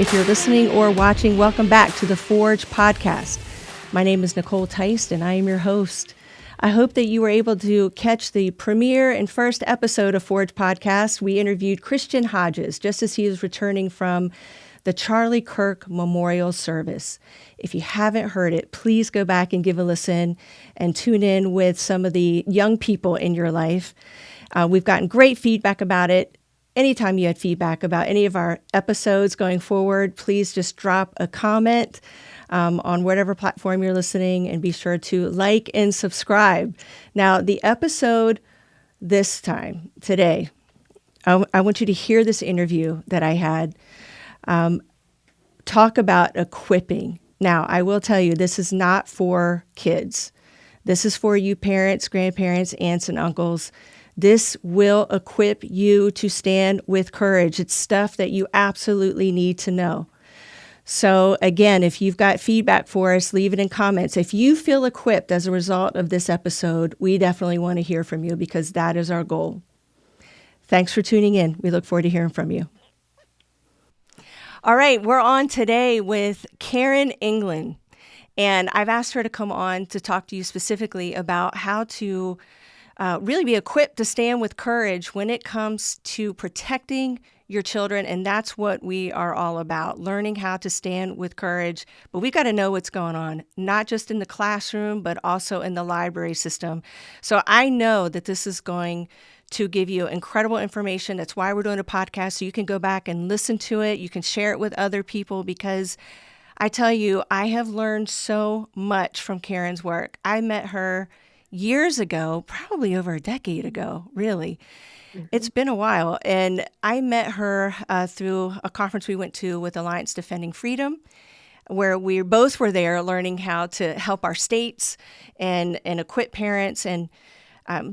if you're listening or watching, welcome back to the Forge podcast. My name is Nicole Theis, and I am your host. I hope that you were able to catch the premiere and first episode of Forge podcast. We interviewed Christian Hodges just as he was returning from the Charlie Kirk Memorial Service. If you haven't heard it, please go back and give a listen and tune in with some of the young people in your life. We've gotten great feedback about it. Anytime you had feedback about any of our episodes going forward, please just drop a comment on whatever platform you're listening, and be sure to like and subscribe. Now, the episode this time, today, I want you to hear this interview that I had talk about equipping. Now, I will tell you, this is not for kids. This is for you parents, grandparents, aunts, and uncles. This will equip you to stand with courage. It's stuff that you absolutely need to know. So again, if you've got feedback for us, leave it in comments. If you feel equipped as a result of this episode, we definitely want to hear from you, because that is our goal. Thanks for tuning in. We look forward to hearing from you. All right, we're on today with Karen England, and I've asked her to come on to talk to you specifically about how to really be equipped to stand with courage when it comes to protecting your children. And that's what we are all about, learning how to stand with courage. But we got to know what's going on, not just in the classroom, but also in the library system. So I know that this is going to give you incredible information. That's why we're doing a podcast, so you can go back and listen to it. You can share it with other people, because I tell you, I have learned so much from Karen's work. I met her years ago, probably over a decade ago, really. Mm-hmm. It's been a while. And I met her through a conference we went to with Alliance Defending Freedom, where we both were there learning how to help our states and equip parents, and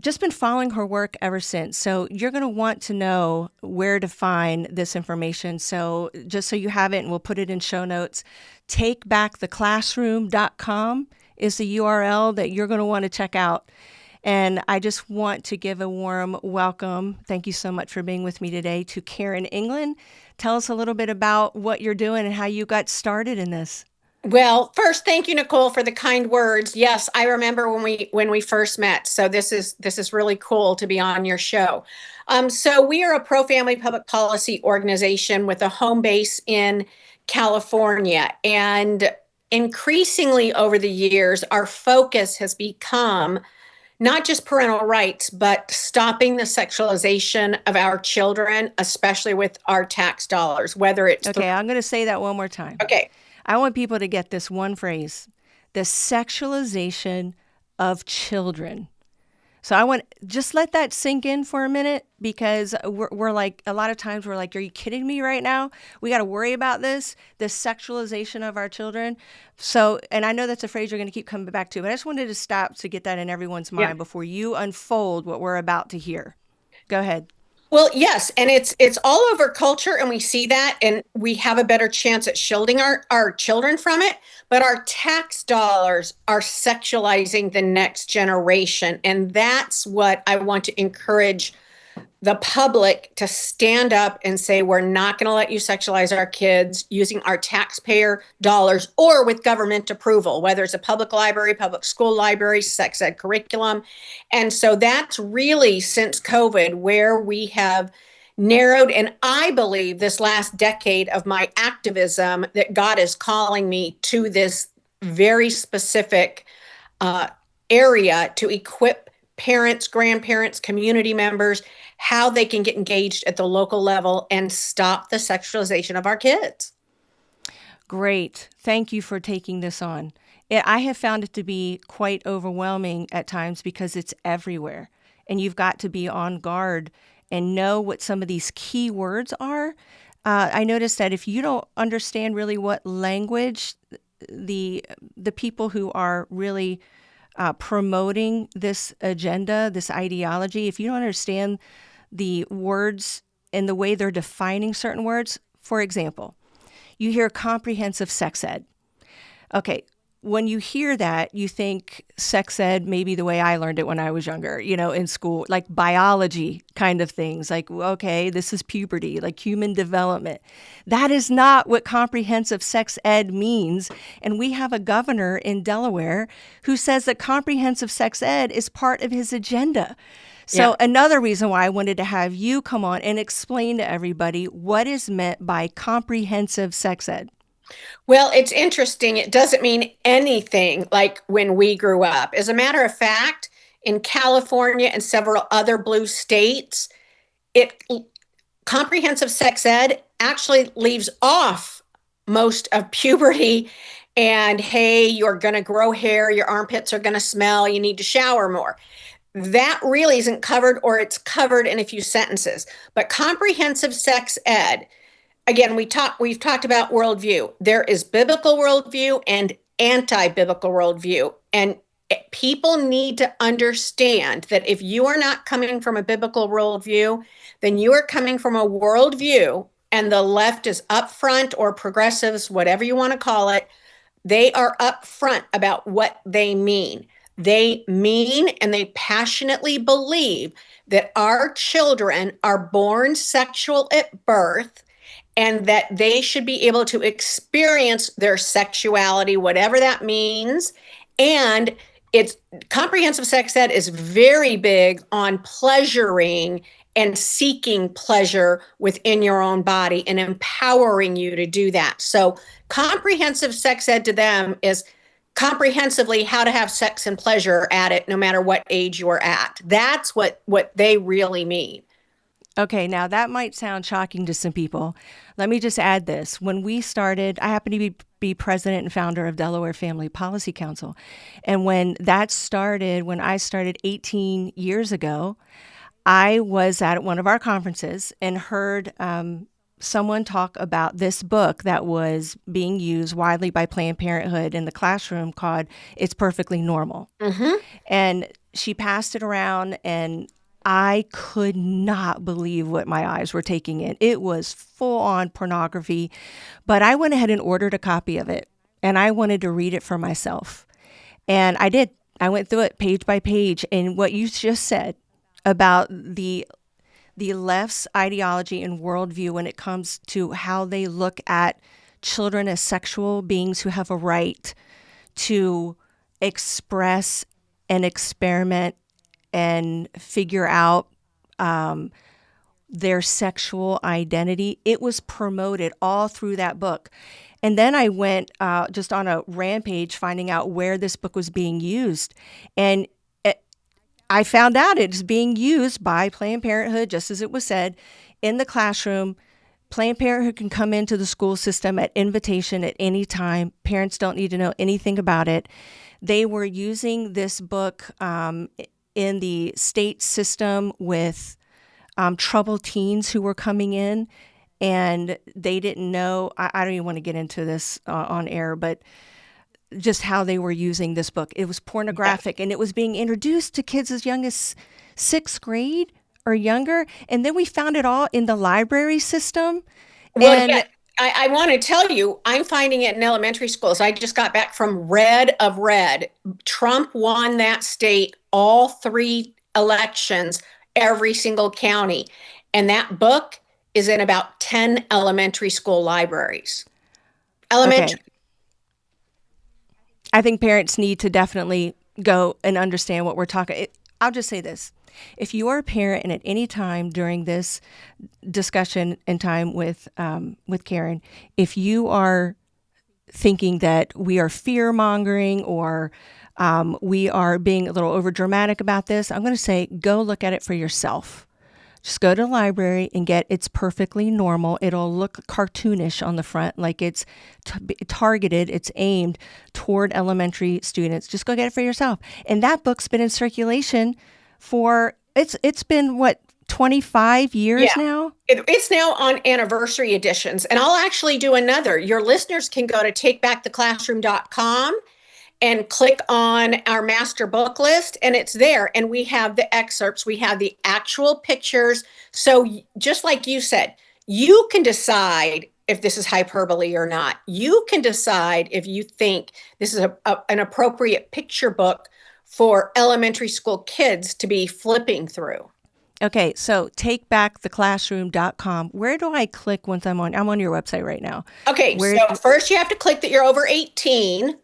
just been following her work ever since. So you're going to want to know where to find this information. So just so you have it, and we'll put it in show notes, takebacktheclassroom.com is the URL that you're going to want to check out. And I just want to give a warm welcome. Thank you so much for being with me today, to Karen England. Tell us a little bit about what you're doing and how you got started in this. Well, first, thank you, Nicole, for the kind words. Yes, I remember when we first met. So this is really cool to be on your show. So we are a pro-family public policy organization with a home base in California, and increasingly over the years, our focus has become not just parental rights, but stopping the sexualization of our children, especially with our tax dollars, whether it's... Okay, I'm going to say that one more time. Okay. I want people to get this one phrase: the sexualization of children. So I want, just let that sink in for a minute, because we're like, a lot of times we're like, are you kidding me right now? We got to worry about this, the sexualization of our children. So, and I know that's a phrase you're going to keep coming back to, but I just wanted to stop to get that in everyone's mind before you unfold what we're about to hear. Go ahead. Well, yes, and it's all over culture, and we see that, and we have a better chance at shielding our children from it. But our tax dollars are sexualizing the next generation, and that's what I want to encourage the public to stand up and say, we're not going to let you sexualize our kids using our taxpayer dollars or with government approval, whether it's a public library, public school library, sex ed curriculum. And so that's really, since COVID, where we have narrowed, and I believe this last decade of my activism, that God is calling me to this very specific area to equip parents, grandparents, community members, how they can get engaged at the local level and stop the sexualization of our kids. Great. Thank you for taking this on. I have found it to be quite overwhelming at times, because it's everywhere, and you've got to be on guard and know what some of these key words are. I noticed that if you don't understand really what language the people who are really promoting this agenda, this ideology, if you don't understand the words and the way they're defining certain words, for example, you hear comprehensive sex ed. Okay, when you hear that, you think sex ed maybe the way I learned it when I was younger, in school, like biology kind of things, like, okay, this is puberty, like human development. That is not what comprehensive sex ed means. And we have a governor in Delaware who says that comprehensive sex ed is part of his agenda. Yeah. So another reason why I wanted to have you come on and explain to everybody what is meant by comprehensive sex ed. Well, it's interesting. It doesn't mean anything like when we grew up. As a matter of fact, in California and several other blue states, it comprehensive sex ed actually leaves off most of puberty and hey, you're going to grow hair, your armpits are going to smell, you need to shower more. That really isn't covered, or it's covered in a few sentences. But comprehensive sex ed, again, we've talked about worldview. There is biblical worldview and anti-biblical worldview. And people need to understand that if you are not coming from a biblical worldview, then you are coming from a worldview, and the left is upfront, or progressives, whatever you want to call it, they are upfront about what they mean. They mean and they passionately believe that our children are born sexual at birth, and that they should be able to experience their sexuality, whatever that means. And it's comprehensive sex ed is very big on pleasuring and seeking pleasure within your own body and empowering you to do that. So comprehensive sex ed to them is comprehensively how to have sex and pleasure at it, no matter what age you're at. That's what they really mean. Okay, now that might sound shocking to some people. Let me just add this. When we started, I happen to be president and founder of Delaware Family Policy Council. And when that started, when I started 18 years ago, I was at one of our conferences and heard someone talk about this book that was being used widely by Planned Parenthood in the classroom called It's Perfectly Normal. Mm-hmm. And she passed it around, and I could not believe what my eyes were taking in. It was full on pornography, but I went ahead and ordered a copy of it, and I wanted to read it for myself. And I did. I went through it page by page. And what you just said about the left's ideology and worldview when it comes to how they look at children as sexual beings who have a right to express and experiment and figure out their sexual identity. It was promoted all through that book. And then I went just on a rampage finding out where this book was being used. And I found out it's being used by Planned Parenthood, just as it was said, in the classroom. Planned Parenthood can come into the school system at invitation at any time. Parents don't need to know anything about it. They were using this book in the state system with troubled teens who were coming in, and they didn't know. I don't even want to get into this on air, but just how they were using this book. It was pornographic, and it was being introduced to kids as young as 6th grade or younger. And then we found it all in the library system. Well, And yeah, I want to tell you, I'm finding it in elementary schools. I just got back from Red of Red. Trump won that state all 3 elections, every single county. And that book is in about 10 elementary school libraries. Elementary. okay, I think parents need to definitely go and understand what we're talking. I'll just say this. If you are a parent and at any time during this discussion and time with Karen, if you are thinking that we are fear mongering or we are being a little over dramatic about this, I'm going to say go look at it for yourself. Just go to the library and get It's Perfectly Normal. It'll look cartoonish on the front, like it's targeted, it's aimed toward elementary students. Just go get it for yourself. And that book's been in circulation for, it's been what, 25 years Yeah. now? It's now on anniversary editions. And I'll actually do another. Your listeners can go to takebacktheclassroom.com and click on our master book list, and it's there. And we have the excerpts, we have the actual pictures. So just like you said, you can decide if this is hyperbole or not. You can decide if you think this is an appropriate picture book for elementary school kids to be flipping through. Okay, so takebacktheclassroom.com. Where do I click once I'm on your website right now? Okay, Where so first you have to click that you're over 18.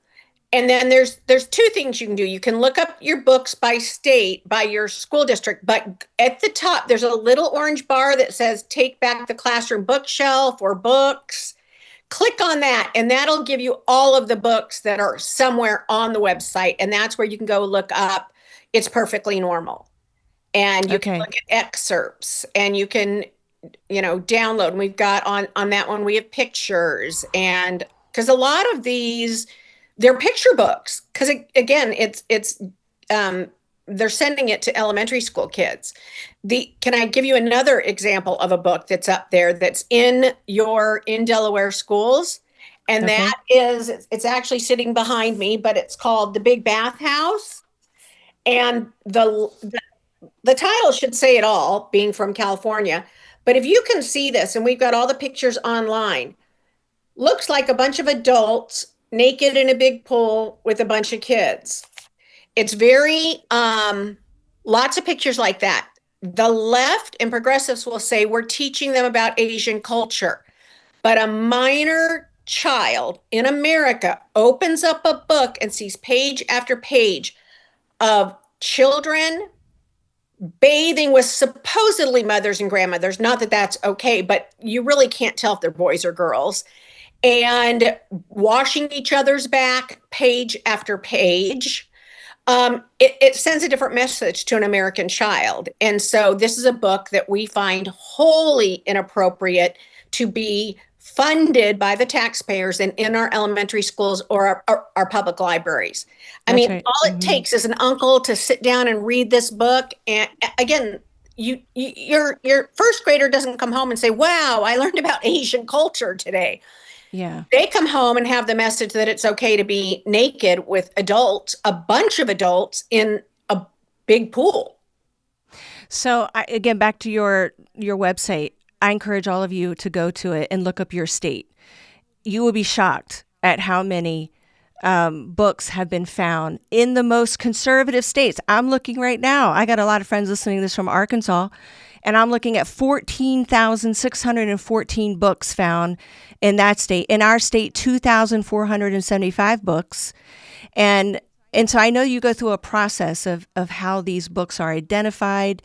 And then there's two things you can do. You can look up your books by state, by your school district, but at the top there's a little orange bar that says Take Back the Classroom Bookshelf or books. Click on that, and that'll give you all of the books that are somewhere on the website. And that's where you can go look up It's Perfectly Normal. And you can Okay. look at excerpts, and you can, download. And we've got on that one, we have pictures. And because a lot of these, they're picture books. Because again, it's they're sending it to elementary school kids. Can I give you another example of a book that's up there that's in Delaware schools? And Okay. that is, it's actually sitting behind me, but it's called The Big Bath House. And the title should say it all, being from California. But if you can see this, and we've got all the pictures online, looks like a bunch of adults naked in a big pool with a bunch of kids. It's very, lots of pictures like that. The left and progressives will say we're teaching them about Asian culture. But a minor child in America opens up a book and sees page after page of children bathing with supposedly mothers and grandmothers. Not that that's okay, but you really can't tell if they're boys or girls. And washing each other's back page after page. It sends a different message to an American child. And so this is a book that we find wholly inappropriate to be funded by the taxpayers and in our elementary schools or our public libraries. I That's mean, right. all it takes is an uncle to sit down and read this book. And again, your first grader doesn't come home and say, "Wow, I learned about Asian culture today." Yeah. They come home and have the message that it's okay to be naked with adults, a bunch of adults in a big pool. So again, back to your website. I encourage all of you to go to it and look up your state. You will be shocked at how many books have been found in the most conservative states. I'm looking right now. I got a lot of friends listening to this from Arkansas, and I'm looking at 14,614 books found in that state. In our state, 2,475 books. And so I know you go through a process of how these books are identified.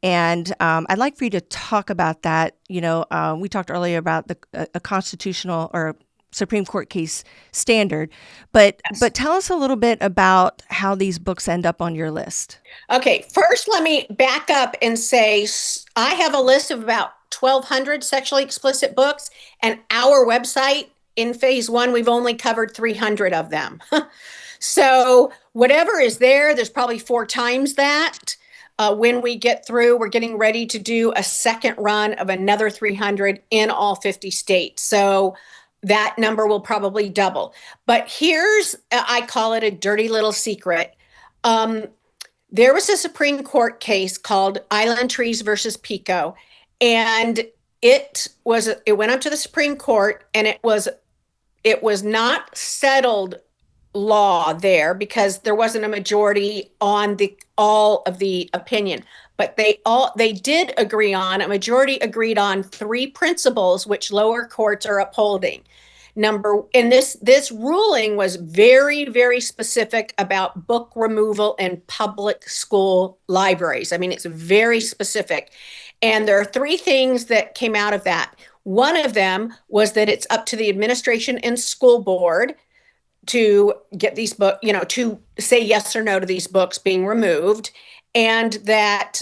And I'd like for you to talk about that. We talked earlier about a constitutional or Supreme Court case standard, but Yes. tell us a little bit about how these books end up on your list. Okay, first let me back up and say I have a list of about 1,200 sexually explicit books, and our website in phase one, we've only covered 300 of them. So whatever is there, there's probably four times that. When we get through, we're getting ready to do a second run of another 300 in all 50 states. So that number will probably double. But here's, I call it a dirty little secret. Um, there was a Supreme Court case called Island Trees versus Pico, and it went up to the Supreme Court, and it was not settled law there because there wasn't a majority on the all of the opinion, but they did agree on, a majority agreed on three principles which lower courts are upholding. And this ruling was very, very specific about book removal in public school libraries. I mean, it's very specific. And there are three things that came out of that. One of them was that it's up to the administration and school board to get these books, to say yes or no to these books being removed, and that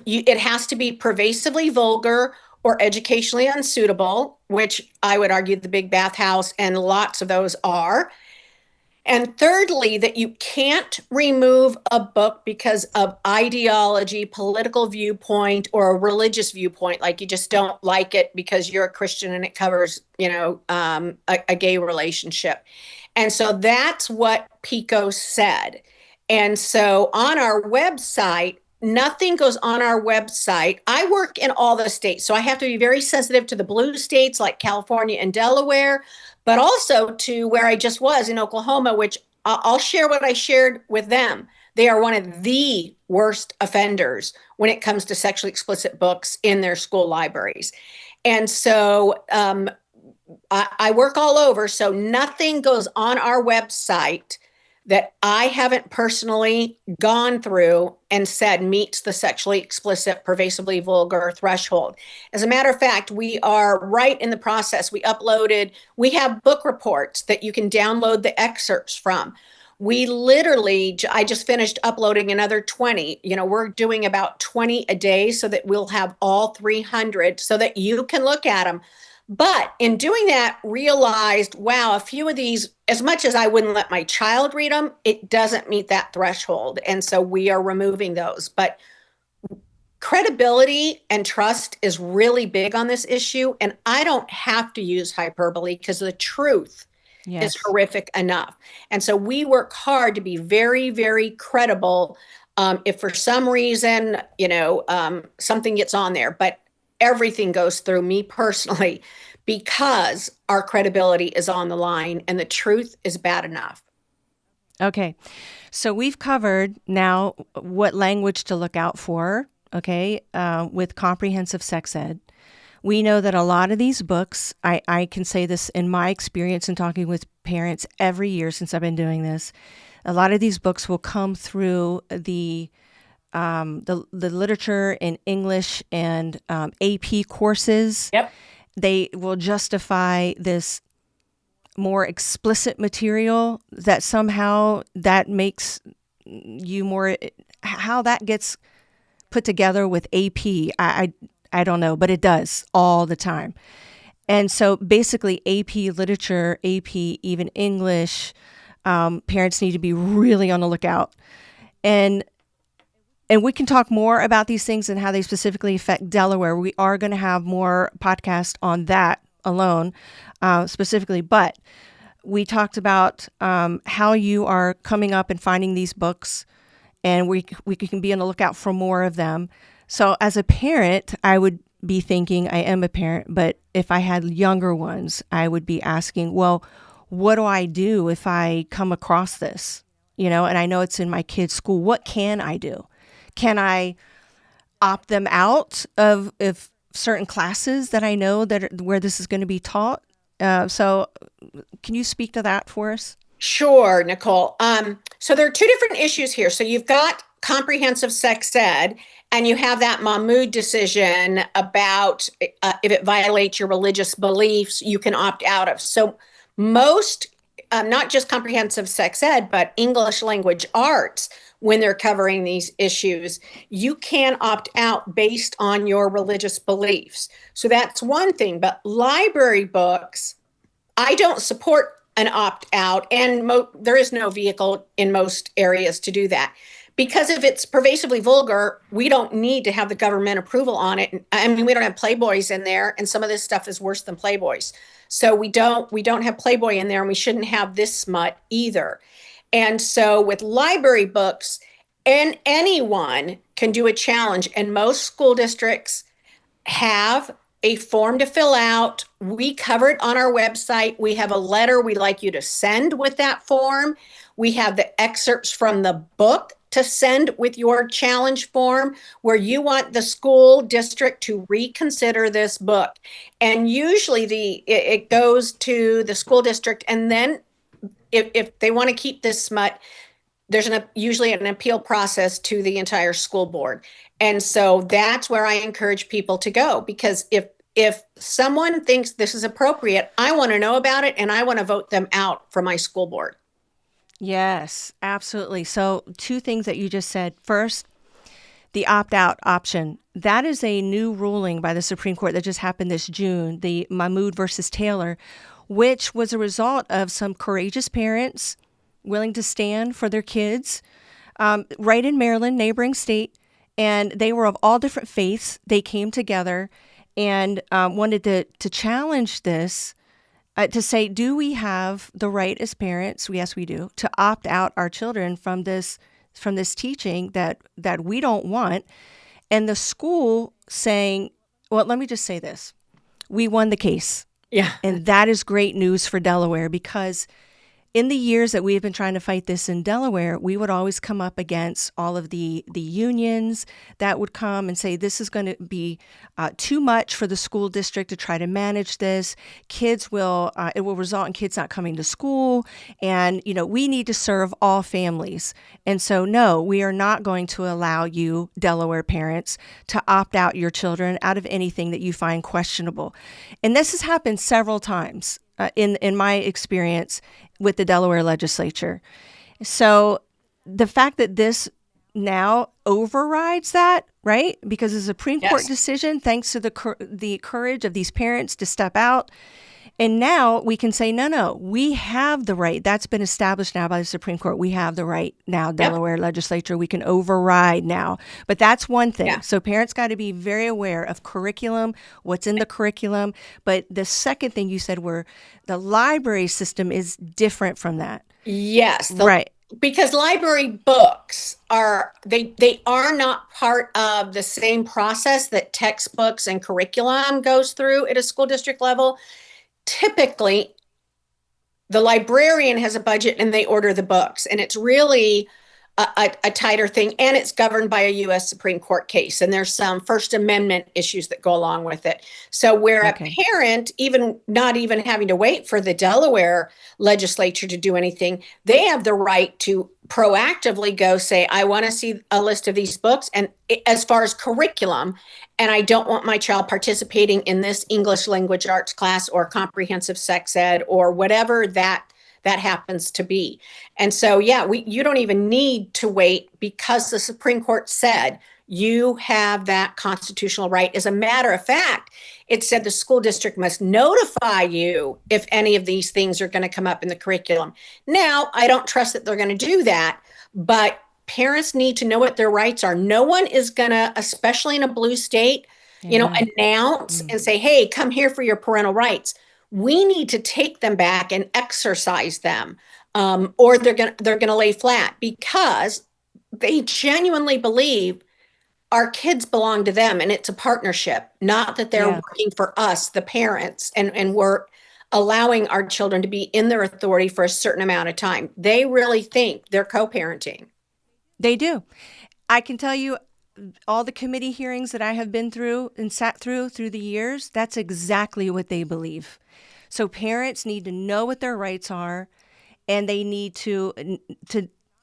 it has to be pervasively vulgar or educationally unsuitable, which I would argue the Big Bath House and lots of those are. And thirdly, that you can't remove a book because of ideology, political viewpoint, or a religious viewpoint. Like you just don't like it because you're a Christian and it covers, a gay relationship. And so that's what Pico said. And so on our website, nothing goes on our website. I work in all the states, so I have to be very sensitive to the blue states like California and Delaware, but also to where I just was in Oklahoma, which I'll share what I shared with them. They are one of the worst offenders when it comes to sexually explicit books in their school libraries. And so I work all over, so nothing goes on our website that I haven't personally gone through and said meets the sexually explicit, pervasively vulgar threshold. As a matter of fact, we are right in the process. We have book reports that you can download the excerpts from. I just finished uploading another 20. We're doing about 20 a day so that we'll have all 300 so that you can look at them. But in doing that, realized, wow, a few of these, as much as I wouldn't let my child read them, it doesn't meet that threshold. And so we are removing those. But credibility and trust is really big on this issue. And I don't have to use hyperbole because the truth is Yes. horrific enough. And so we work hard to be very, very credible. If for some reason, something gets on there, but everything goes through me personally because our credibility is on the line and the truth is bad enough. Okay. So we've covered now what language to look out for, okay, with comprehensive sex ed. We know that a lot of these books, I can say this in my experience in talking with parents every year since I've been doing this, a lot of these books will come through the literature in English and AP courses. Yep. They will justify this more explicit material that somehow that makes you more, how that gets put together with AP. I don't know, but it does all the time. And so basically AP literature, AP even English, parents need to be really on the lookout. And we can talk more about these things and how they specifically affect Delaware. We are going to have more podcasts on that alone, specifically. But we talked about how you are coming up and finding these books, and we can be on the lookout for more of them. So as a parent, I would be thinking, I am a parent, but if I had younger ones, I would be asking, well, what do I do if I come across this? And I know it's in my kid's school. What can I do? Can I opt them out of certain classes that I know where this is going to be taught? So can you speak to that for us? Sure, Nicole. So there are two different issues here. So you've got comprehensive sex ed, and you have that Mahmoud decision about if it violates your religious beliefs, you can opt out of. So most, not just comprehensive sex ed, but English language arts, when they're covering these issues, you can opt out based on your religious beliefs. So that's one thing. But library books, I don't support an opt out, and there is no vehicle in most areas to do that. Because if it's pervasively vulgar, we don't need to have the government approval on it. I mean, we don't have Playboys in there, and some of this stuff is worse than Playboys. So we don't have Playboy in there, and we shouldn't have this smut either. And so with library books, and anyone can do a challenge, and most school districts have a form to fill out. We cover it on our website. We have a letter we'd like you to send with that form. We have the excerpts from the book to send with your challenge form where you want the school district to reconsider this book. And usually it goes to the school district, and then if they want to keep this smut, there's usually an appeal process to the entire school board. And so that's where I encourage people to go, because if someone thinks this is appropriate, I want to know about it, and I want to vote them out from my school board. Yes, absolutely. So two things that you just said. First, the opt-out option. That is a new ruling by the Supreme Court that just happened this June, the Mahmoud versus Taylor, which was a result of some courageous parents willing to stand for their kids, right in Maryland, neighboring state. And they were of all different faiths. They came together and wanted to challenge this, to say, do we have the right as parents, yes we do, to opt out our children from this from this teaching that we don't want, and the school saying, well, let me just say this. We won the case. Yeah. And that is great news for Delaware, because in the years that we have been trying to fight this in Delaware, we would always come up against all of the unions that would come and say, this is going to be too much for the school district to try to manage this. It will result in kids not coming to school. And, we need to serve all families. And so, no, we are not going to allow you, Delaware parents, to opt out your children out of anything that you find questionable. And this has happened several times in my experience with the Delaware legislature. So the fact that this now overrides that, right? Because the Supreme Court Yes. decision, thanks to the courage of these parents to step out. And now we can say, no, we have the right. That's been established now by the Supreme Court. We have the right now, Yep. Delaware legislature. We can override now. But that's one thing. Yeah. So parents got to be very aware of curriculum, what's in the curriculum. But the second thing you said were the library system is different from that. Yes. Right. Because library books they are not part of the same process that textbooks and curriculum goes through at a school district level. Typically, the librarian has a budget and they order the books, and it's really a tighter thing, and it's governed by a U.S. Supreme Court case, and there's some First Amendment issues that go along with it. So where Okay. a parent, even not even having to wait for the Delaware legislature to do anything, they have the right to proactively go say, I want to see a list of these books, and as far as curriculum, and I don't want my child participating in this English language arts class or comprehensive sex ed or whatever that happens to be. And so, yeah, you don't even need to wait, because the Supreme Court said you have that constitutional right. As a matter of fact, it said the school district must notify you if any of these things are going to come up in the curriculum. Now, I don't trust that they're going to do that, but parents need to know what their rights are. No one is going to, especially in a blue state, Amen. announce and say, hey, come here for your parental rights. We need to take them back and exercise them, or they're gonna lay flat, because they genuinely believe our kids belong to them, and it's a partnership, not that they're Yeah, working for us, the parents, and we're allowing our children to be in their authority for a certain amount of time. They really think they're co-parenting. they do. I can tell you, all the committee hearings that I have been through and sat through the years, that's exactly what they believe. So parents need to know what their rights are, and they need to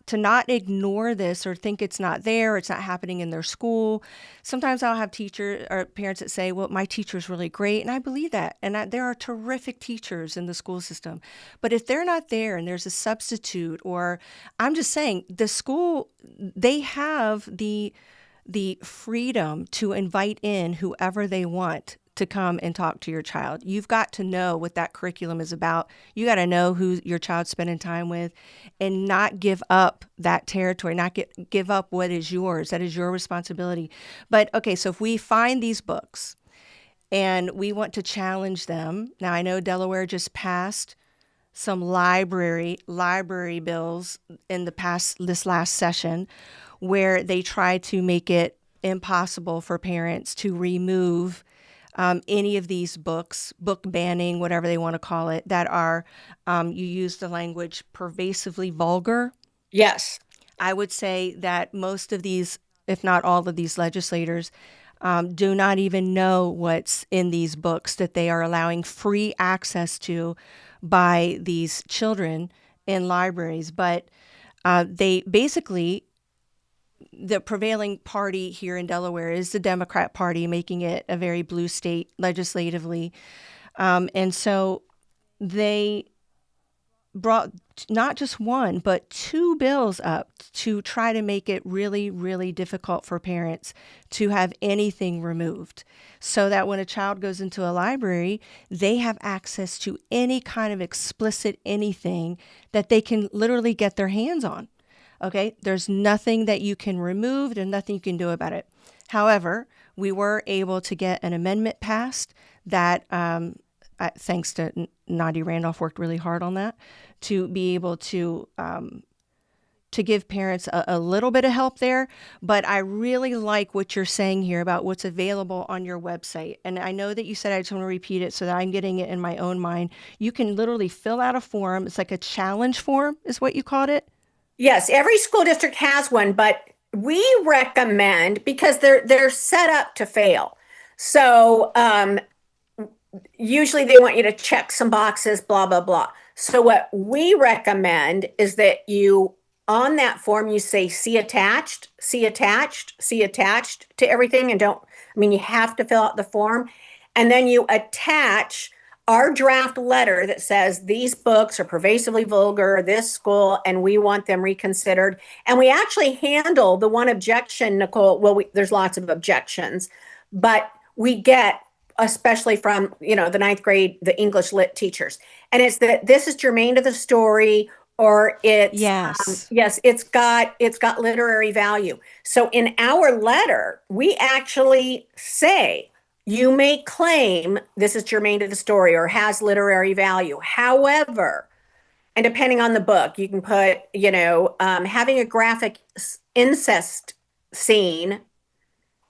to not ignore this or think it's not there, it's not happening in their school. Sometimes I'll have teachers or parents that say, well, my teacher's really great, and I believe that. And there are terrific teachers in the school system. But if they're not there and there's a substitute, or I'm just saying, the school, they have the freedom to invite in whoever they want to come and talk to your child. You've got to know what that curriculum is about. You got to know who your child's spending time with, and not give up that territory, not give up what is yours. That is your responsibility. But okay, so if we find these books and we want to challenge them, now I know Delaware just passed some library bills in this last session, where they try to make it impossible for parents to remove any of these books, book banning, whatever they want to call it, that are, you use the language, pervasively vulgar. Yes. I would say that most of these, if not all of these legislators, do not even know what's in these books that they are allowing free access to by these children in libraries. But they basically, the prevailing party here in Delaware is the Democrat Party, making it a very blue state legislatively. And so they brought not just one, but two bills up to try to make it really, really difficult for parents to have anything removed, so that when a child goes into a library, they have access to any kind of explicit anything that they can literally get their hands on. Okay, there's nothing that you can remove, there's nothing you can do about it. However, we were able to get an amendment passed that, thanks to Nadia Randolph, worked really hard on that, to be able to to give parents a little bit of help there. But I really like what you're saying here about what's available on your website. And I know that you said, I just want to repeat it so that I'm getting it in my own mind. You can literally fill out a form. It's like a challenge form, is what you called it. Yes, every school district has one, but we recommend because they're set up to fail. So usually they want you to check some boxes, blah, blah, blah. So what we recommend is that you, on that form, you say, see attached, see attached, see attached to everything. And don't, I mean, you have to fill out the form. And then you attach our draft letter that says these books are pervasively vulgar, this school, and we want them reconsidered. And we actually handle the one objection, Nicole. Well, there's lots of objections, but we get, especially from the ninth grade, the English lit teachers, and it's that this is germane to the story, or it's Yes. yes, it's got literary value. So in our letter, we actually say you may claim this is germane to the story or has literary value. However, and depending on the book, you can put having a graphic incest scene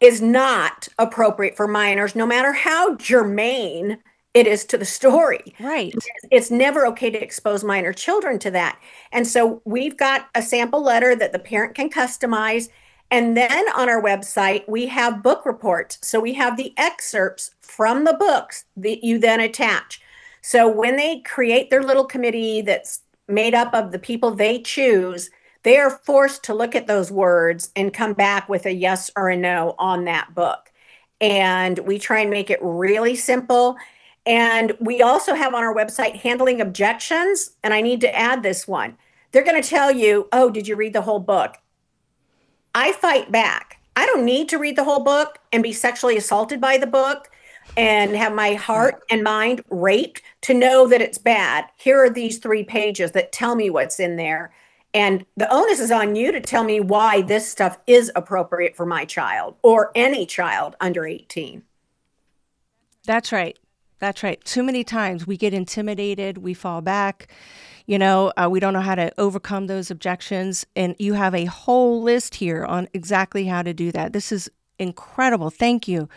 is not appropriate for minors, no matter how germane it is to the story. Right. It's never okay to expose minor children to that. And so we've got a sample letter that the parent can customize. And then on our website, we have book reports. So we have the excerpts from the books that you then attach. So when they create their little committee that's made up of the people they choose, they are forced to look at those words and come back with a yes or a no on that book. And we try and make it really simple. And we also have on our website handling objections. And I need to add this one. They're going to tell you, oh, did you read the whole book? I fight back. I don't need to read the whole book and be sexually assaulted by the book and have my Right. heart and mind raped to know that it's bad. Here are these 3 pages that tell me what's in there. And the onus is on you to tell me why this stuff is appropriate for my child or any child under 18. That's right. That's right. Too many times we get intimidated, we fall back, we don't know how to overcome those objections. And you have a whole list here on exactly how to do that. This is incredible. Thank you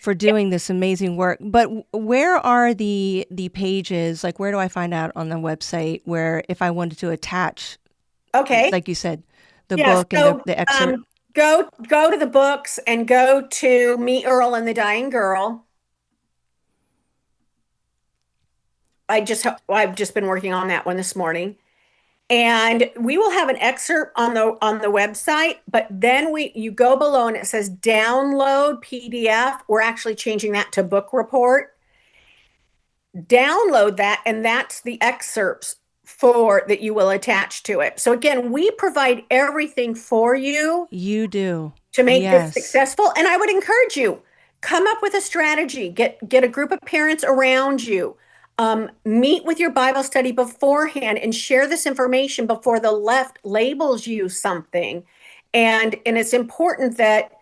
for doing this amazing work. But where are the pages? Like, where do I find out on the website where if I wanted to attach, Okay. like you said, the Yes. book and the excerpt? Go to the books and go to Me, Earl, and the Dying Girl. I've just been working on that one this morning. And we will have an excerpt on the website, but then you go below and it says download PDF. We're actually changing that to book report. Download that, and that's the excerpts for that you will attach to it. So again, we provide everything for you You do. to make this Yes. successful. And I would encourage you, come up with a strategy, get a group of parents around you, meet with your Bible study beforehand and share this information before the left labels you something. And it's important that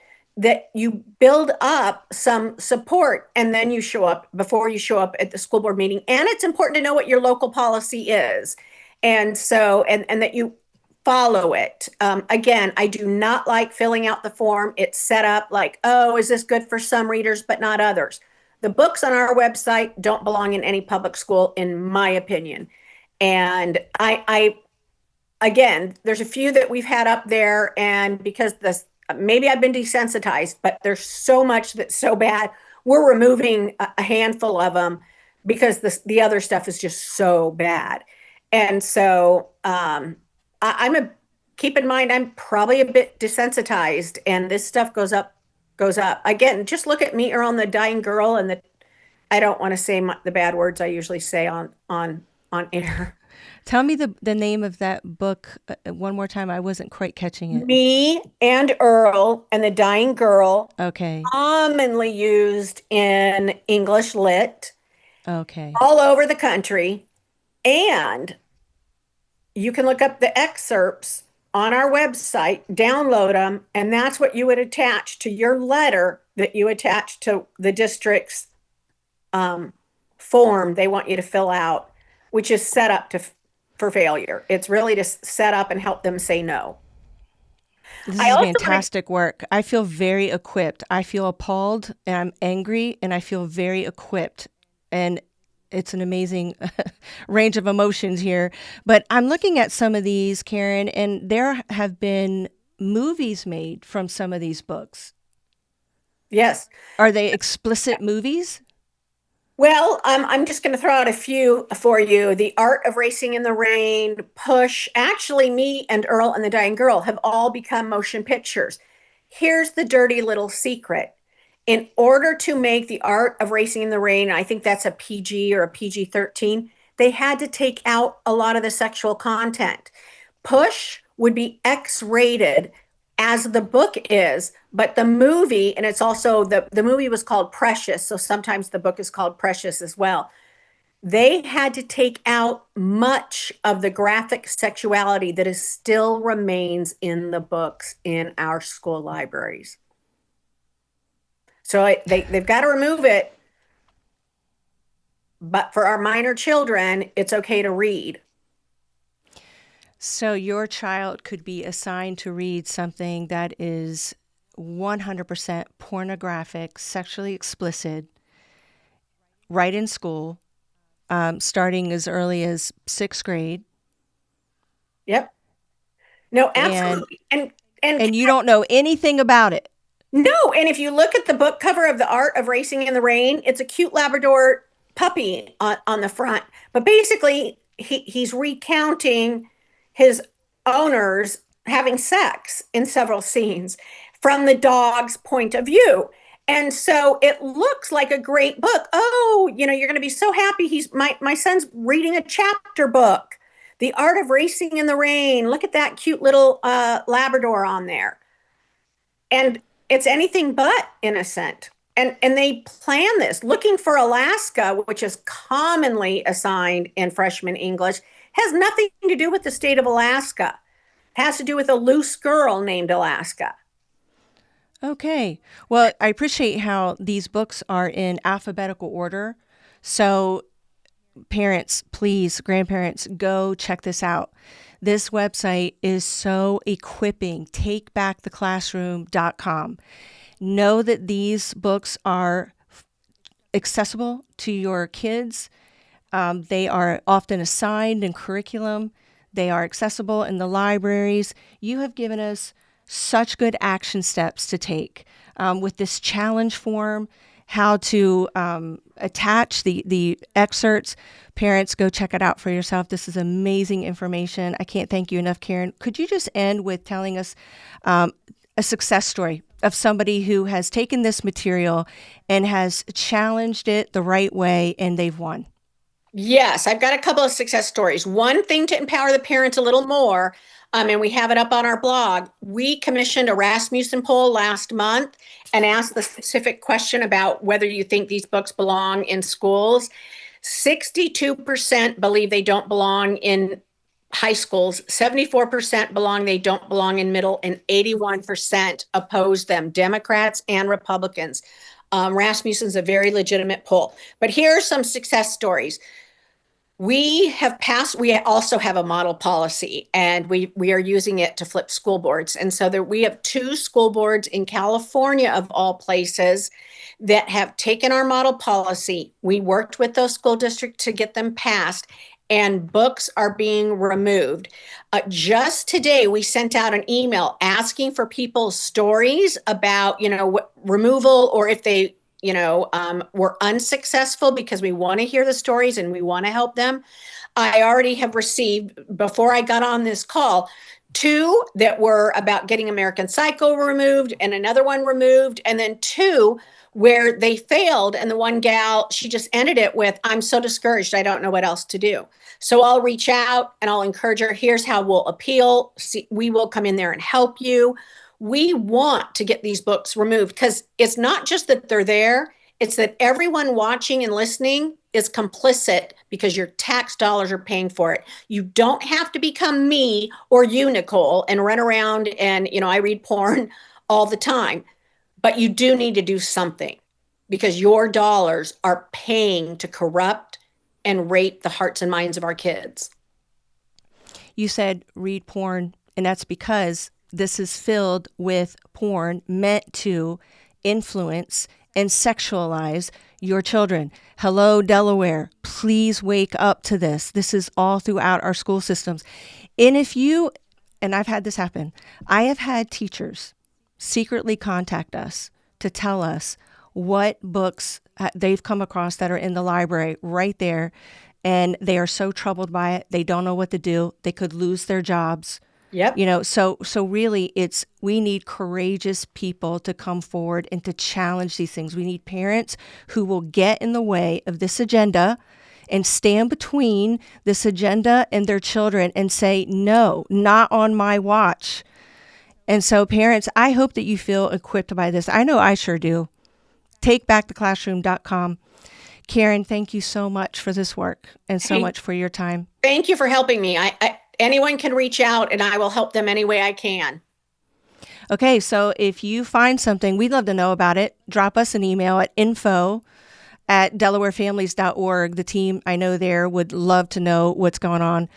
you build up some support and then you show up before you show up at the school board meeting. And it's important to know what your local policy is. And so, and that you follow it. Again, I do not like filling out the form. It's set up like, oh, is this good for some readers, but not others? The books on our website don't belong in any public school, in my opinion. And again, there's a few that we've had up there, and because this, maybe I've been desensitized, but there's so much that's so bad. We're removing a handful of them because the other stuff is just so bad. And so keep in mind, I'm probably a bit desensitized, and this stuff goes up. Again, just look at Me, Earl, and the Dying Girl, and I don't want to say the bad words I usually say on air. Tell me the name of that book one more time. I wasn't quite catching it. Me and Earl and the Dying Girl, Okay. commonly used in English lit Okay. all over the country. And you can look up the excerpts on our website, download them, and that's what you would attach to your letter that you attach to the district's form they want you to fill out, which is set up for failure. It's really to set up and help them say no. This I is also want to, fantastic work. I feel very equipped. I feel appalled and I'm angry and I feel very equipped. And it's an amazing range of emotions here. But I'm looking at some of these, Karen, and there have been movies made from some of these books. yes. Are they explicit movies? Well, I'm just going to throw out a few for you. The Art of Racing in the Rain, Push. Actually, me and Earl and the Dying Girl have all become motion pictures. Here's the dirty little secret. In order to make The Art of Racing in the Rain, I think that's a PG or a PG-13, they had to take out a lot of the sexual content. Push would be X-rated as the book is, but the movie, and it's also the movie was called Precious, so sometimes the book is called Precious as well. They had to take out much of the graphic sexuality that is still remains in the books in our school libraries. So they've got to remove it, but for our minor children, it's okay to read. So your child could be assigned to read something that is 100% pornographic, sexually explicit, right in school, starting as early as sixth grade, Yep. No, and absolutely. And you don't know anything about it. no, and if you look at the book cover of The Art of Racing in the Rain, it's a cute Labrador puppy on the front. But basically, he's recounting his owners having sex in several scenes from the dog's point of view. And so it looks like a great book. Oh, you're going to be so happy. My son's reading a chapter book. The Art of Racing in the Rain. Look at that cute little Labrador on there. And it's anything but innocent. And they plan this. Looking for Alaska, which is commonly assigned in freshman English, has nothing to do with the state of Alaska. It has to do with a loose girl named Alaska. Okay. Well, I appreciate how these books are in alphabetical order. So, parents, please, grandparents, go check this out. This website is so equipping. Takebacktheclassroom.com. Know that these books are accessible to your kids. They are often assigned in curriculum. They are accessible in the libraries. You have given us such good action steps to take with this challenge form, how to attach the excerpts. Parents, go check it out for yourself. This is amazing information. I can't thank you enough, Karen. Could you just end with telling us a success story of somebody who has taken this material and has challenged it the right way and they've won? Yes, I've got a couple of success stories. One thing to empower the parents a little more, and we have it up on our blog. We commissioned a Rasmussen poll last month and asked the specific question about whether you think these books belong in schools. 62% believe they don't belong in high schools, 74% they don't belong in middle, and 81% oppose them, Democrats and Republicans. Rasmussen's a very legitimate poll. But here are some success stories. We also have a model policy, and we are using it to flip school boards. And so we have two school boards in California, of all places, that have taken our model policy. We worked with those school districts to get them passed, and books are being removed. Just today, we sent out an email asking for people's stories about, removal, or if they were unsuccessful, because we want to hear the stories and we want to help them. I already have received, before I got on this call, two that were about getting American Psycho removed and another one removed, and then two where they failed. And the one gal, she just ended it with, "I'm so discouraged, I don't know what else to do." So I'll reach out and I'll encourage her. Here's how we'll appeal. See, we will come in there and help you. We want to get these books removed because it's not just that they're there, it's that everyone watching and listening is complicit because your tax dollars are paying for it. You don't have to become me or you, Nicole, and run around and, I read porn all the time. But you do need to do something because your dollars are paying to corrupt and rape the hearts and minds of our kids. You said read porn, and that's because this is filled with porn meant to influence and sexualize your children. Hello, Delaware. Please wake up to this. This is all throughout our school systems. And and I've had this happen, I have had teachers secretly contact us to tell us what books they've come across that are in the library right there. And they are so troubled by it. They don't know what to do. They could lose their jobs. Yep. So really we need courageous people to come forward and to challenge these things. We need parents who will get in the way of this agenda and stand between this agenda and their children and say, no, not on my watch. And so parents, I hope that you feel equipped by this. I know I sure do. TakeBackTheClassroom.com. Karen, thank you so much for this work and so much for your time. Thank you for helping me. Anyone can reach out and I will help them any way I can. Okay, so if you find something, we'd love to know about it. Drop us an email at info@delawarefamilies.org. The team I know there would love to know what's going on,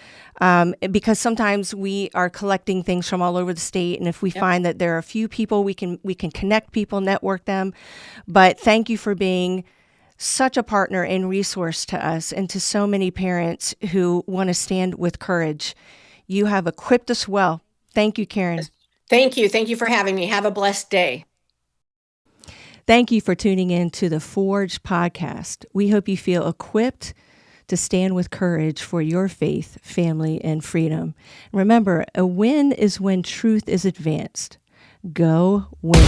because sometimes we are collecting things from all over the state, and if we find that there are a few people, we can connect people, network them. But thank you for being such a partner and resource to us and to so many parents who want to stand with courage. You have equipped us well. Thank you, Karen. Thank you. Thank you for having me. Have a blessed day. Thank you for tuning in to the Forge podcast. We hope you feel equipped to stand with courage for your faith, family, and freedom. Remember, a win is when truth is advanced. Go win.